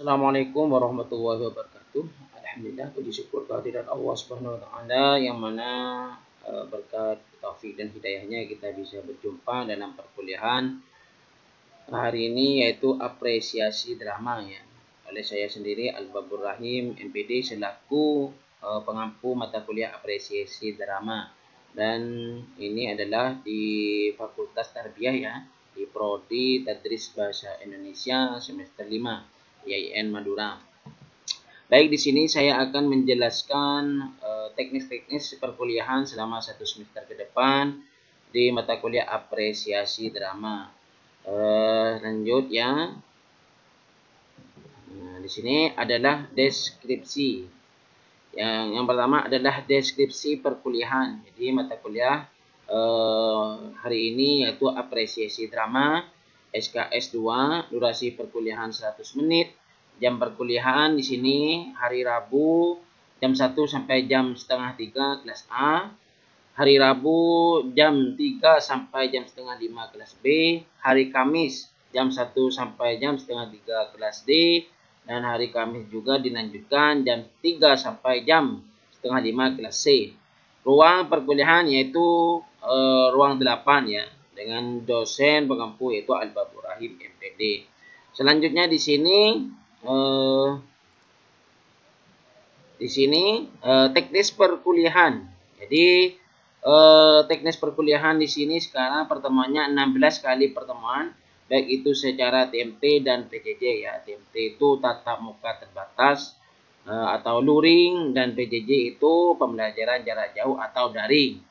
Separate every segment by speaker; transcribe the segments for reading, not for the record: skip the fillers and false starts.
Speaker 1: Assalamualaikum warahmatullahi wabarakatuh. Alhamdulillah, puji syukur kehadiran Allah Subhanahu wa taala yang mana berkat taufik dan hidayahnya kita bisa berjumpa dalam perkuliahan hari ini, yaitu apresiasi drama ya. Oleh saya sendiri Al-Babur Rahim MPD selaku pengampu mata kuliah apresiasi drama. Dan ini adalah di Fakultas Tarbiyah ya, di Prodi Tadris Bahasa Indonesia semester 5 IAIN Madura. Baik, di sini saya akan menjelaskan teknis-teknis perkuliahan selama 1 semester ke depan di mata kuliah apresiasi drama. Lanjut ya. Nah, di sini adalah deskripsi. Yang pertama adalah deskripsi perkuliahan. Jadi mata kuliah hari ini yaitu apresiasi drama SKS 2, durasi perkuliahan 100 menit. Jam perkuliahan di sini hari Rabu jam 1 sampai jam setengah 3 kelas A. Hari Rabu jam 3 sampai jam setengah 5 kelas B. Hari Kamis jam 1 sampai jam setengah 3 kelas D. Dan hari Kamis juga dilanjutkan jam 3 sampai jam setengah 5 kelas C. Ruang perkuliahan yaitu ruang 8 ya, dengan dosen pengampu yaitu Al-Babur Rahim MPD. Selanjutnya di sini teknis perkuliahan. Jadi teknis perkuliahan di sini sekarang pertemuannya 16 kali pertemuan, baik itu secara TMT dan PJJ ya. TMT itu tatap muka terbatas atau luring, dan PJJ itu pembelajaran jarak jauh atau daring.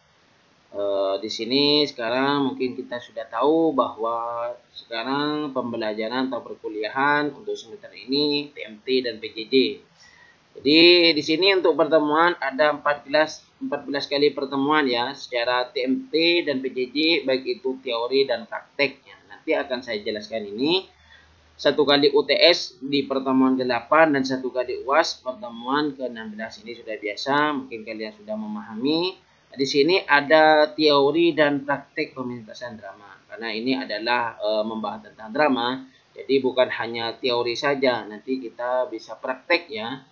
Speaker 1: Di sini sekarang mungkin kita sudah tahu bahwa sekarang pembelajaran atau perkuliahan untuk semester ini TMT dan PJJ. Jadi di sini untuk pertemuan ada 14 kali pertemuan ya secara TMT dan PJJ, baik itu teori dan prakteknya. Nanti akan saya jelaskan ini. 1 kali UTS di pertemuan ke-8 dan 1 kali UAS pertemuan ke-16. Ini sudah biasa, mungkin kalian sudah memahami. Di sini ada teori dan praktek pementasan drama. Karena ini adalah membahas tentang drama, jadi bukan hanya teori saja, nanti kita bisa praktek ya.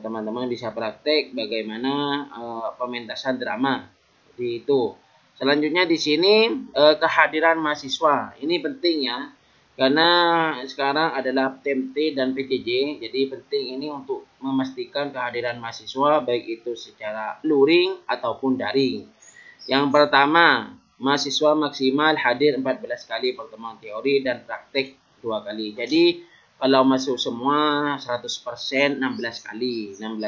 Speaker 1: Teman-teman bisa praktek bagaimana pementasan drama. Jadi itu. Selanjutnya di sini kehadiran mahasiswa. Ini penting ya. Karena sekarang adalah TMT dan PJJ, jadi penting ini untuk memastikan kehadiran mahasiswa baik itu secara luring ataupun daring. Yang pertama, mahasiswa maksimal hadir 14 kali pertemuan teori dan praktek 2 kali. Jadi kalau masuk semua 100% 16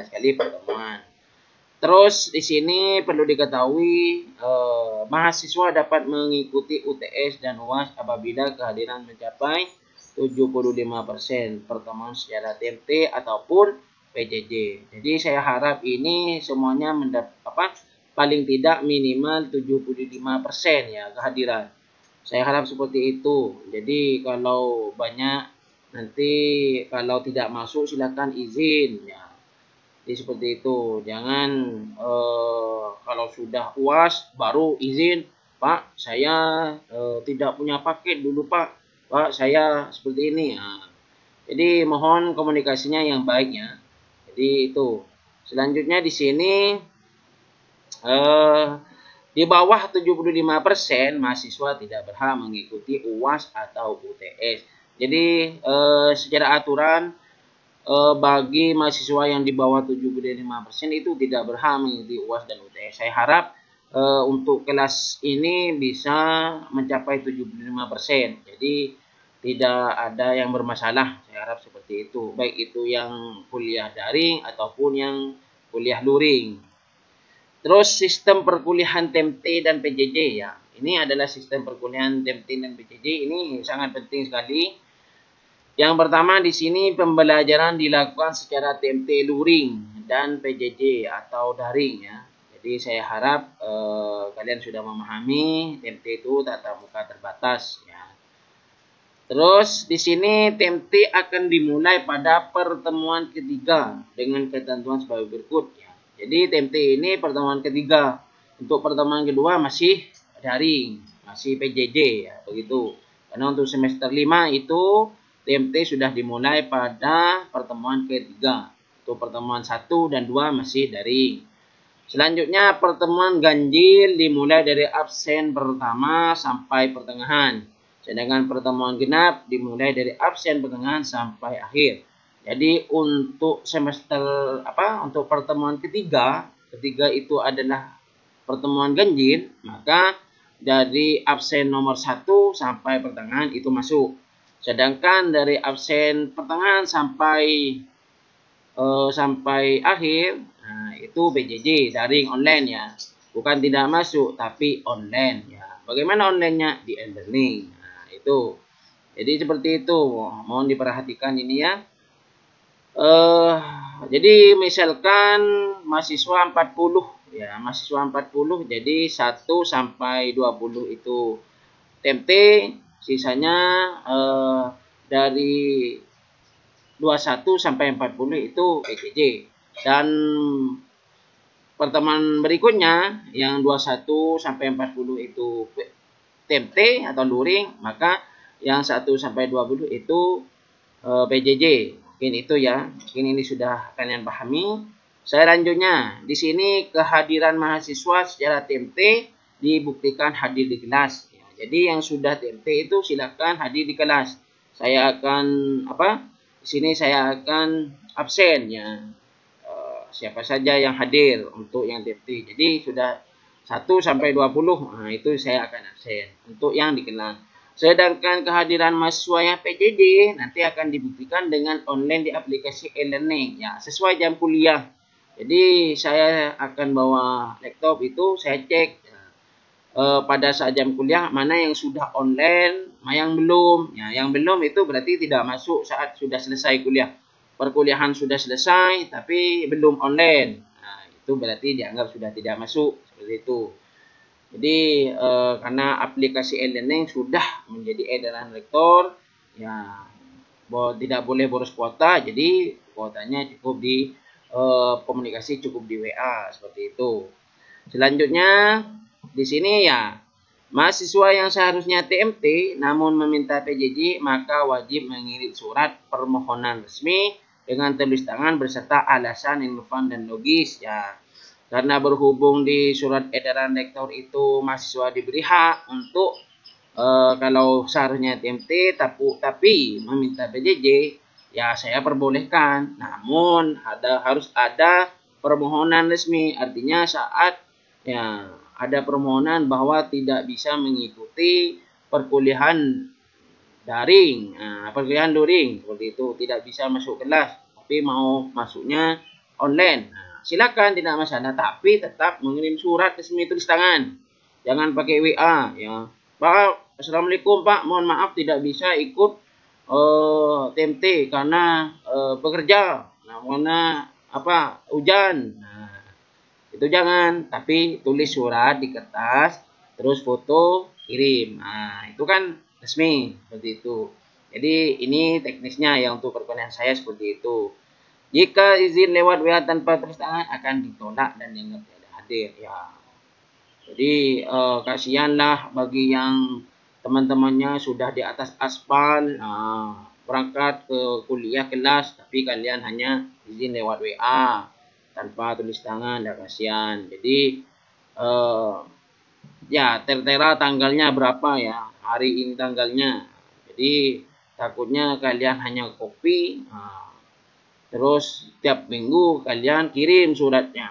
Speaker 1: kali pertemuan. Terus di sini perlu diketahui mahasiswa dapat mengikuti UTS dan UAS apabila kehadiran mencapai 75% pertemuan secara TMT ataupun PJJ. Jadi saya harap ini semuanya paling tidak minimal 75% ya kehadiran. Saya harap seperti itu. Jadi kalau banyak, nanti kalau tidak masuk silakan izin ya. Jadi seperti itu. Jangan kalau sudah UAS baru izin, Pak saya tidak punya paket dulu Pak saya seperti ini. Nah, jadi mohon komunikasinya yang baik ya. Jadi itu. Selanjutnya di sini di bawah 75% mahasiswa tidak berhak mengikuti UAS atau UTS. Jadi secara aturan bagi mahasiswa yang di bawah 75% itu tidak berhak mengikuti UAS dan UTS. Saya harap untuk kelas ini bisa mencapai 75%. Jadi tidak ada yang bermasalah. Saya harap seperti itu. Baik itu yang kuliah daring ataupun yang kuliah luring. Terus sistem perkuliahan TMT dan PJJ ya. Ini adalah sistem perkuliahan TMT dan PJJ. Ini sangat penting sekali. Yang pertama di sini pembelajaran dilakukan secara TMT luring dan PJJ atau daring ya. Jadi saya harap kalian sudah memahami TMT itu tatap muka terbatas ya. Terus di sini TMT akan dimulai pada pertemuan ketiga dengan ketentuan sebagai berikut ya. Jadi TMT ini pertemuan ketiga. Untuk pertemuan kedua masih daring, masih PJJ ya begitu. Karena untuk semester 5 itu TMT sudah dimulai pada pertemuan ketiga. Untuk pertemuan 1 dan 2 masih daring. Selanjutnya pertemuan ganjil dimulai dari absen pertama sampai pertengahan. Sedangkan pertemuan genap dimulai dari absen pertengahan sampai akhir. Jadi untuk untuk pertemuan ketiga itu adalah pertemuan ganjil, maka dari absen nomor 1 sampai pertengahan itu masuk. Sedangkan dari absen pertengahan sampai akhir, nah, itu PJJ daring online ya, bukan tidak masuk tapi online ya. Bagaimana onlinenya? Di e-learning. Nah, itu. Jadi seperti itu, mohon diperhatikan ini ya. Jadi misalkan mahasiswa 40 ya, mahasiswa 40, jadi 1 sampai 20 itu TMT, sisanya dari 21 sampai 40 itu PJJ. Dan pertemuan berikutnya yang 21 sampai 40 itu TMT atau luring, maka yang 1 sampai 20 itu PJJ. Mungkin itu ya, mungkin ini sudah kalian pahami. Saya lanjutnya, di sini kehadiran mahasiswa secara TMT dibuktikan hadir di kelas. Ya, jadi yang sudah TMT itu silakan hadir di kelas. Saya akan di sini saya akan absen ya. Siapa saja yang hadir untuk yang TMT. Jadi sudah 1 sampai 20, nah itu saya akan absen untuk yang di kelas. Sedangkan kehadiran mahasiswa yang PJJ nanti akan dibuktikan dengan online di aplikasi e-learning ya, sesuai jam kuliah. Jadi saya akan bawa laptop itu, saya cek pada saat jam kuliah mana yang sudah online, mana yang belum. Ya, yang belum itu berarti tidak masuk saat sudah selesai kuliah. Perkuliahan sudah selesai tapi belum online. Nah, itu berarti dianggap sudah tidak masuk, seperti itu. Jadi karena aplikasi e-learning sudah menjadi edaran rektor, ya tidak boleh boros kuota, jadi kuotanya cukup di komunikasi cukup di WA, seperti itu. Selanjutnya di sini ya, mahasiswa yang seharusnya TMT namun meminta PJJ maka wajib mengirim surat permohonan resmi dengan tulis tangan beserta alasan yang relevan dan logis ya. Karena berhubung di surat edaran rektor itu mahasiswa diberi hak untuk kalau seharusnya TMT tapi meminta PJJ, ya saya perbolehkan. Namun harus ada permohonan resmi. Artinya saat ya ada permohonan bahwa tidak bisa mengikuti perkuliahan daring, perkuliahan luring seperti itu, tidak bisa masuk kelas tapi mau masuknya online. Silakan, tidak masalah, tapi tetap mengirim surat resmi tulis tangan. Jangan pakai WA ya. Pak, Assalamualaikum Pak, mohon maaf tidak bisa ikut TMT karena bekerja. Nah, karena hujan. Nah, itu jangan, tapi tulis surat di kertas, terus foto, kirim. Nah, itu kan resmi seperti itu. Jadi ini teknisnya ya untuk perkuliahan saya seperti itu. Jika izin lewat WA tanpa tulis tangan akan ditolak dan dianggap tidak hadir ya. Jadi kasihanlah bagi yang teman-temannya sudah di atas aspal, berangkat ke kuliah kelas tapi kalian hanya izin lewat WA tanpa tulis tangan, ya kasihan. Jadi ya tertera tanggalnya berapa ya, hari ini tanggalnya. Jadi takutnya kalian hanya copy. Terus tiap minggu kalian kirim suratnya.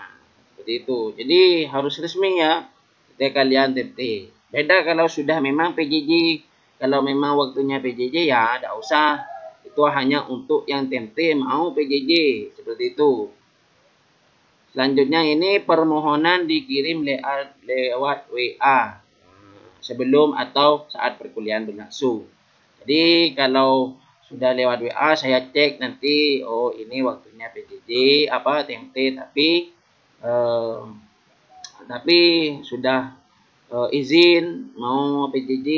Speaker 1: Seperti itu. Jadi harus resmi ya. Ketika kalian TMT. Beda kalau sudah memang PJJ. Kalau memang waktunya PJJ ya tidak usah. Itu hanya untuk yang TMT mau PJJ. Seperti itu. Selanjutnya ini permohonan dikirim lewat WA. Sebelum atau saat perkuliahan berlangsung. Jadi kalau sudah lewat WA saya cek nanti, oh ini waktunya PJJ TMT tapi sudah izin mau PJJ,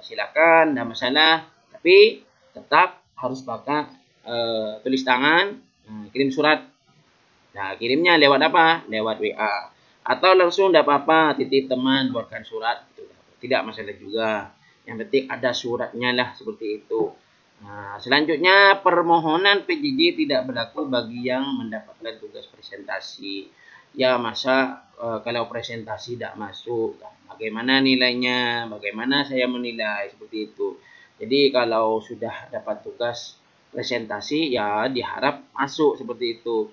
Speaker 1: silakan, tidak masalah, tapi tetap harus pakai tulis tangan, kirim surat. Nah, kirimnya lewat apa? Lewat WA atau langsung tidak apa-apa, titip teman buatkan surat, tidak masalah juga. Yang penting ada suratnya lah, seperti itu. Nah, selanjutnya permohonan PJJ tidak berlaku bagi yang mendapatkan tugas presentasi. Ya, masa kalau presentasi tidak masuk, bagaimana nilainya? Bagaimana saya menilai seperti itu? Jadi kalau sudah dapat tugas presentasi, ya diharap masuk seperti itu.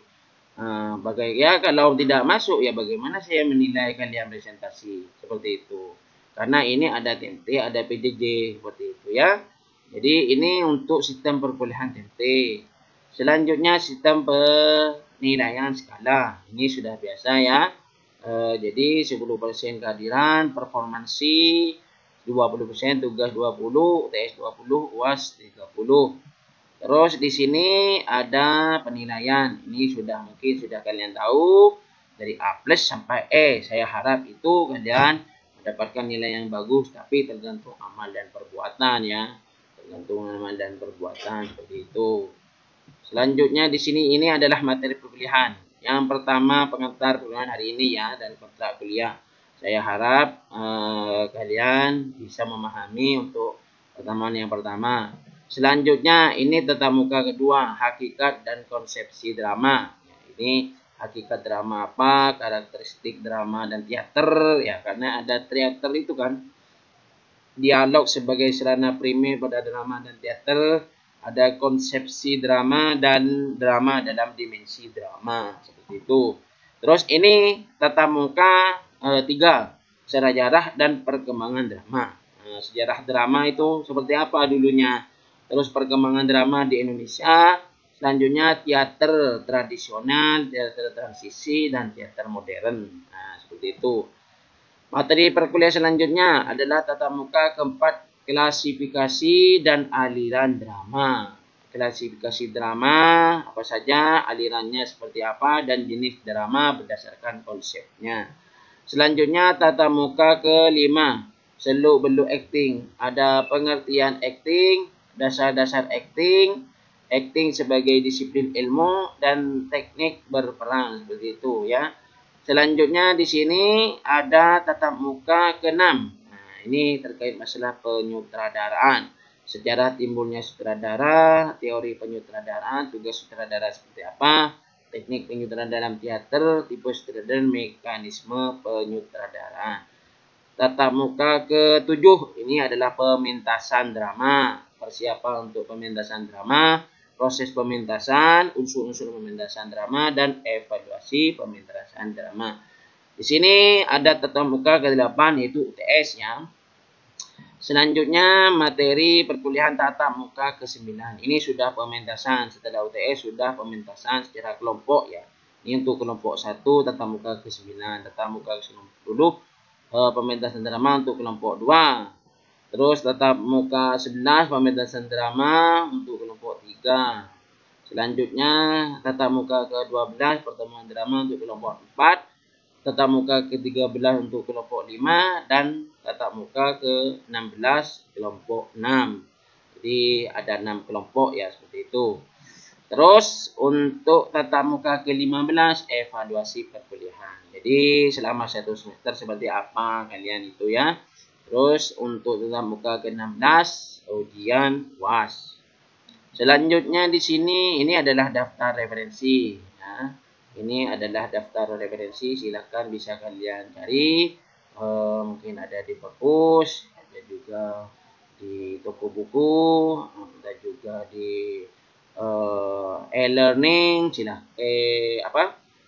Speaker 1: Ya kalau tidak masuk, ya bagaimana saya menilai kalian presentasi seperti itu? Karena ini ada TMT, ada PJJ seperti itu ya. Jadi ini untuk sistem perkuliahan TMT. Selanjutnya sistem penilaian skala. Ini sudah biasa ya. Jadi 10% kehadiran, performansi 20%, tugas 20, UTS 20, UAS 30. Terus di sini ada penilaian. Ini mungkin sudah kalian tahu dari A+ sampai E. Saya harap itu kalian mendapatkan nilai yang bagus, tapi tergantung amal dan perbuatan ya. Tergantung amal dan perbuatan seperti itu. Selanjutnya di sini ini adalah materi perkuliahan. Yang pertama pengantar perkuliahan hari ini ya, dan kontrak kuliah. Saya harap kalian bisa memahami untuk pertemuan yang pertama. Selanjutnya ini tatap muka kedua, hakikat dan konsepsi drama. Ini hakikat drama apa, karakteristik drama dan teater ya, karena ada teater itu kan. Dialog sebagai sarana primer pada drama dan teater, ada konsepsi drama dan drama dalam dimensi drama seperti itu. Terus ini tatap muka 3, sejarah dan perkembangan drama. Sejarah drama itu seperti apa dulunya, terus perkembangan drama di Indonesia, selanjutnya teater tradisional, teater transisi, dan teater modern. Nah, seperti itu. Materi perkuliahan selanjutnya adalah tatap muka keempat, klasifikasi dan aliran drama. Klasifikasi drama apa saja, alirannya seperti apa, dan jenis drama berdasarkan konsepnya. Selanjutnya tatap muka kelima, seluk-beluk acting. Ada pengertian acting, dasar-dasar acting, acting sebagai disiplin ilmu, dan teknik berperan seperti itu ya. Selanjutnya di sini ada tatap muka ke-6. Nah, ini terkait masalah penyutradaraan. Sejarah timbulnya sutradara, teori penyutradaraan, tugas sutradara seperti apa, teknik penyutradaraan dalam teater, tipe sutradara, mekanisme penyutradaraan. Tatap muka ke-7 ini adalah pementasan drama. Persiapan untuk pementasan drama, proses pementasan, unsur-unsur pementasan drama, dan evaluasi pementasan drama. Di sini ada tatap muka ke-8 yaitu UTS ya. Selanjutnya materi perkuliahan tatap muka ke-9. Ini sudah pementasan, setelah UTS sudah pementasan secara kelompok ya. Ini untuk kelompok 1 tatap muka ke-9, tatap muka ke-10 pementasan drama untuk kelompok 2. Terus tatap muka 11 pementasan drama untuk kelompok 3. Selanjutnya tatap muka ke-12 pertemuan drama untuk kelompok 4. Tatap muka ke-13 untuk kelompok 5. Dan tatap muka ke-16 kelompok 6. Jadi ada 6 kelompok ya, seperti itu. Terus untuk tatap muka ke-15 evaluasi perkuliahan. Jadi selama 1 semester seperti apa kalian itu ya. Terus untuk tatap muka ke-16 ujian UAS. Selanjutnya di sini ini adalah daftar referensi ya. Ini adalah daftar referensi, silakan bisa kalian cari. Mungkin ada di perpus, ada juga di toko buku, ada juga di e-learning,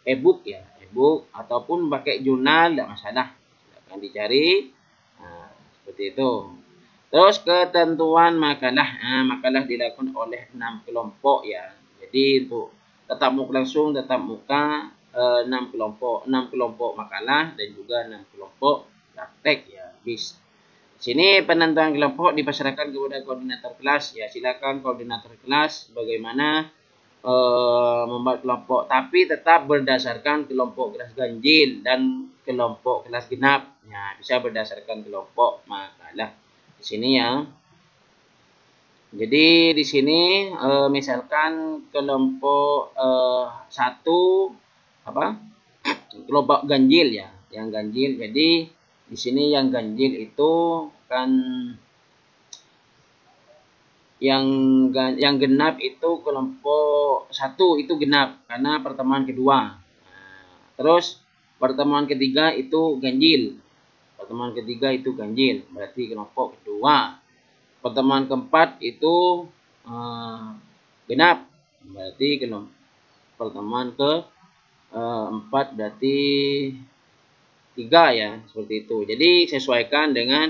Speaker 1: e-book ya, e-book ataupun pakai jurnal, tidak masalah, silakan dicari. Nah, seperti itu. Terus ketentuan makalah. Makalah dilakukan oleh 6 kelompok ya. Jadi untuk tatap muka langsung, tatap muka 6 kelompok makalah dan juga 6 kelompok praktek ya. Bis. Sini penentuan kelompok dipasrahkan kepada koordinator kelas ya. Silakan koordinator kelas bagaimana membuat kelompok, tapi tetap berdasarkan kelompok kelas ganjil dan kelompok kelas genap. Ya, bisa berdasarkan kelompok makalah. Di sini ya. Jadi di sini misalkan kelompok 1 kelompok ganjil ya, yang ganjil. Jadi di sini yang ganjil itu kan yang genap itu kelompok 1 itu genap karena pertemuan kedua. Terus pertemuan ketiga itu ganjil. Pertemuan ketiga itu ganjil, berarti kelompok kedua. Pertemuan keempat itu genap, berarti pertemuan keempat berarti 3 ya, seperti itu. Jadi sesuaikan dengan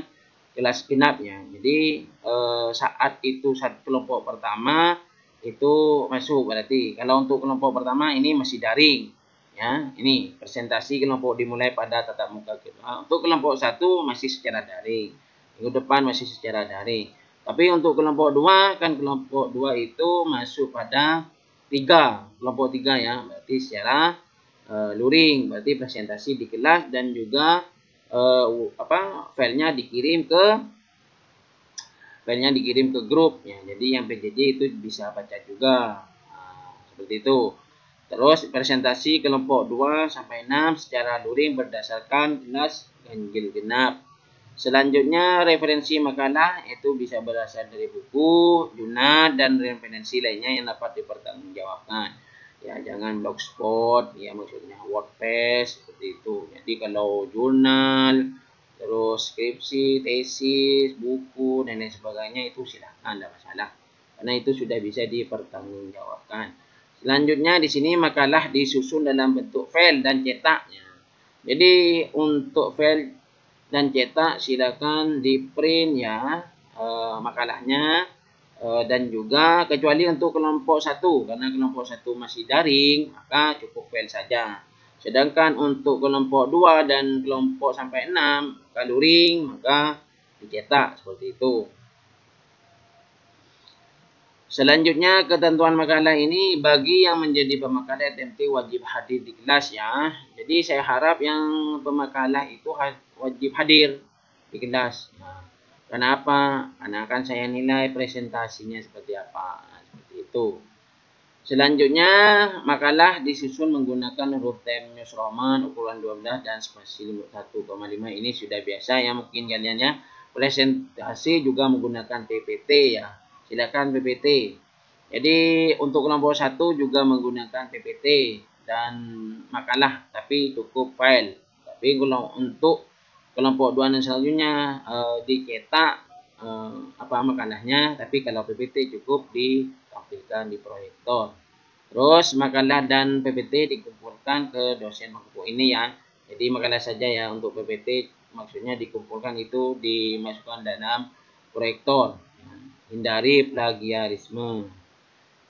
Speaker 1: kelas genapnya. Jadi saat itu kelompok pertama itu masuk, berarti kalau untuk kelompok pertama ini masih daring ya. Ini presentasi kelompok dimulai pada tatap muka kedua. Untuk kelompok 1 masih secara daring, minggu depan masih secara daring. Tapi untuk kelompok 2 kan kelompok 2 itu masuk pada 3, kelompok 3 ya, berarti secara luring, berarti presentasi di kelas dan juga filenya dikirim ke grup ya. Jadi yang PJJ itu bisa baca juga. Seperti itu. Terus presentasi kelompok 2 sampai 6 secara luring berdasarkan kelas ganjil genap. Selanjutnya referensi makalah itu bisa berasal dari buku, jurnal dan referensi lainnya yang dapat dipertanggungjawabkan. Ya, jangan blogspot, ya maksudnya WordPress seperti itu. Jadi kalau jurnal, terus skripsi, tesis, buku dan lain sebagainya itu silahkan, tidak masalah. Karena itu sudah bisa dipertanggungjawabkan. Selanjutnya di sini makalah disusun dalam bentuk file dan cetaknya. Jadi untuk file dan cetak silakan di print ya makalahnya, dan juga kecuali untuk kelompok 1 karena kelompok 1 masih daring maka cukup file saja. Sedangkan untuk kelompok 2 dan kelompok sampai 6 luring maka dicetak seperti itu. Selanjutnya ketentuan makalah ini bagi yang menjadi pemakalah TMT wajib hadir di kelas ya. Jadi saya harap yang pemakalah itu wajib hadir di kelas. Nah, kenapa? Karena akan saya nilai presentasinya seperti apa. Nah, seperti itu. Selanjutnya makalah disusun menggunakan huruf Times New Roman ukuran 12 dan spasi 1,5. Ini sudah biasa ya mungkin kalian ya. Presentasi juga menggunakan PPT ya. Silakan PPT. Jadi untuk kelompok 1 juga menggunakan PPT dan makalah tapi cukup file. Tapi kalau untuk kelompok 2 dan selanjutnya dicetak makalahnya, tapi kalau PPT cukup ditampilkan di proyektor. Terus makalah dan PPT dikumpulkan ke dosen buku ini ya. Jadi makalah saja ya, untuk PPT maksudnya dikumpulkan itu dimasukkan dalam proyektor. Hindari plagiarisme.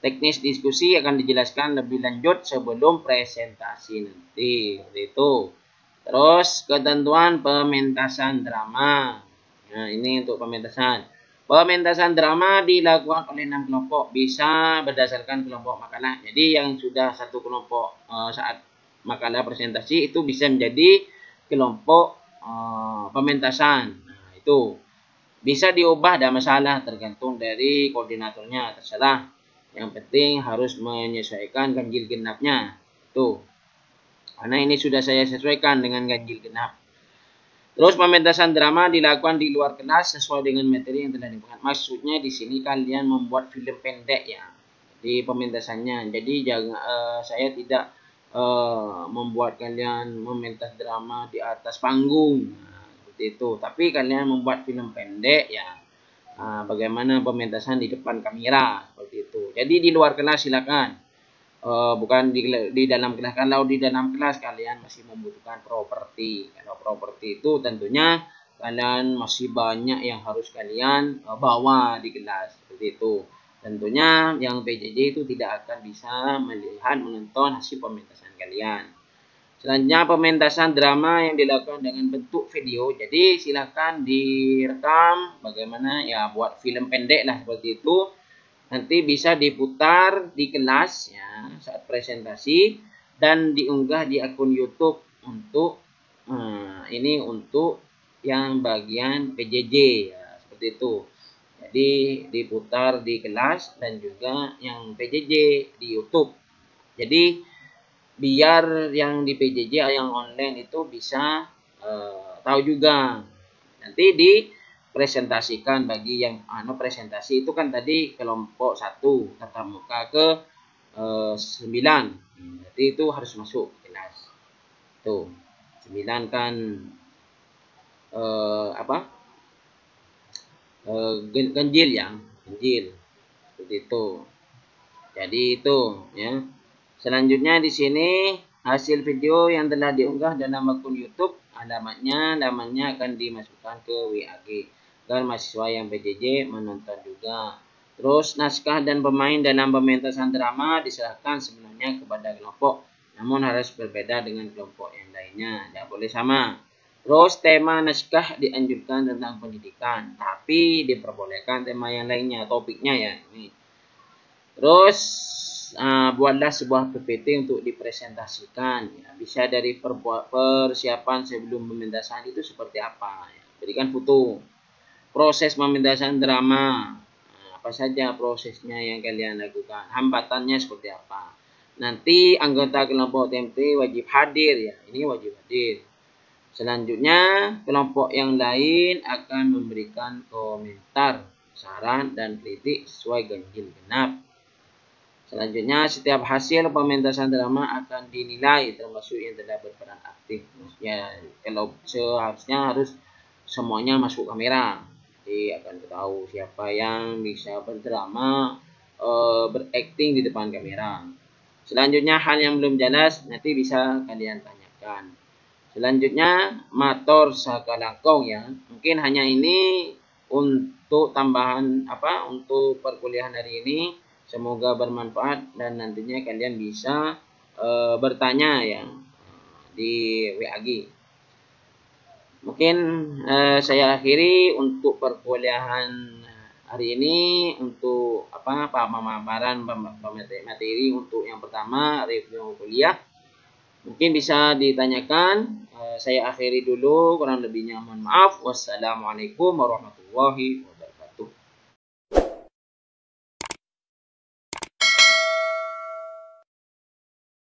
Speaker 1: Teknis diskusi akan dijelaskan lebih lanjut sebelum presentasi nanti. Itu. Terus ketentuan pementasan drama. Nah, ini untuk pementasan. Pementasan drama dilakukan oleh 6 kelompok. Bisa berdasarkan kelompok makalah. Jadi yang sudah satu kelompok saat makalah presentasi itu bisa menjadi kelompok pementasan. Nah, itu. Bisa diubah, tidak masalah, tergantung dari koordinatornya, terserah. Yang penting harus menyesuaikan ganjil genapnya. Tuh. Karena ini sudah saya sesuaikan dengan ganjil genap. Terus pementasan drama dilakukan di luar kelas sesuai dengan materi yang telah diberikan. Maksudnya di sini kalian membuat film pendek ya. Di pementasannya. Jadi saya tidak membuat kalian mementas drama di atas panggung. Itu, tapi kalian membuat film pendek ya, bagaimana pementasan di depan kamera seperti itu. Jadi di luar kelas silakan, bukan di dalam kelas. Kalau di dalam kelas kalian masih membutuhkan properti. Kalau properti itu tentunya kalian masih banyak yang harus kalian bawa di kelas seperti itu. Tentunya yang PJJ itu tidak akan bisa melihat menonton hasil pementasan kalian. Selanjutnya pementasan drama yang dilakukan dengan bentuk video. Jadi silakan direkam bagaimana ya, buat film pendek lah seperti itu. Nanti bisa diputar di kelas ya saat presentasi dan diunggah di akun YouTube untuk ini untuk yang bagian PJJ ya, seperti itu. Jadi diputar di kelas dan juga yang PJJ di YouTube. Jadi biar yang di PJJ yang online itu bisa tahu juga. Nanti di presentasikan bagi yang presentasi itu kan tadi kelompok 1 tatap muka ke 9. Jadi itu harus masuk kelas. Tuh, 9 kan ganjil ya, ganjil. Seperti itu. Jadi itu ya. Selanjutnya di sini hasil video yang telah diunggah dalam akun YouTube, namanya akan dimasukkan ke WAG agar mahasiswa yang PJJ menonton juga. Terus naskah dan pemain dalam pementasan drama diserahkan sebenarnya kepada kelompok, namun harus berbeda dengan kelompok yang lainnya, tidak boleh sama. Terus tema naskah dianjurkan tentang pendidikan, tapi diperbolehkan tema yang lainnya, topiknya ya ini. Terus buatlah sebuah PPT untuk dipresentasikan. Ya. Bisa dari persiapan sebelum pementasan itu seperti apa. Ya. Berikan foto. Proses pementasan drama. Apa saja prosesnya yang kalian lakukan. Hambatannya seperti apa. Nanti anggota kelompok TMT wajib hadir. Ya. Ini wajib hadir. Selanjutnya kelompok yang lain akan memberikan komentar, saran, dan kritik sesuai ganjil genap. Selanjutnya, setiap hasil pementasan drama akan dinilai, termasuk yang telah berperan aktif. Maksudnya, kalau seharusnya harus semuanya masuk kamera. Jadi akan tahu siapa yang bisa berdrama, berakting di depan kamera. Selanjutnya, hal yang belum jelas nanti bisa kalian tanyakan. Selanjutnya, matur sakalangkong ya. Mungkin hanya ini untuk tambahan untuk perkuliahan hari ini. Semoga bermanfaat dan nantinya kalian bisa bertanya ya di WAG. Mungkin saya akhiri untuk perkuliahan hari ini untuk pemaparan materi untuk yang pertama review kuliah. Mungkin bisa ditanyakan. Saya akhiri dulu, kurang lebihnya mohon maaf. Wassalamualaikum warahmatullahi wabarakatuh.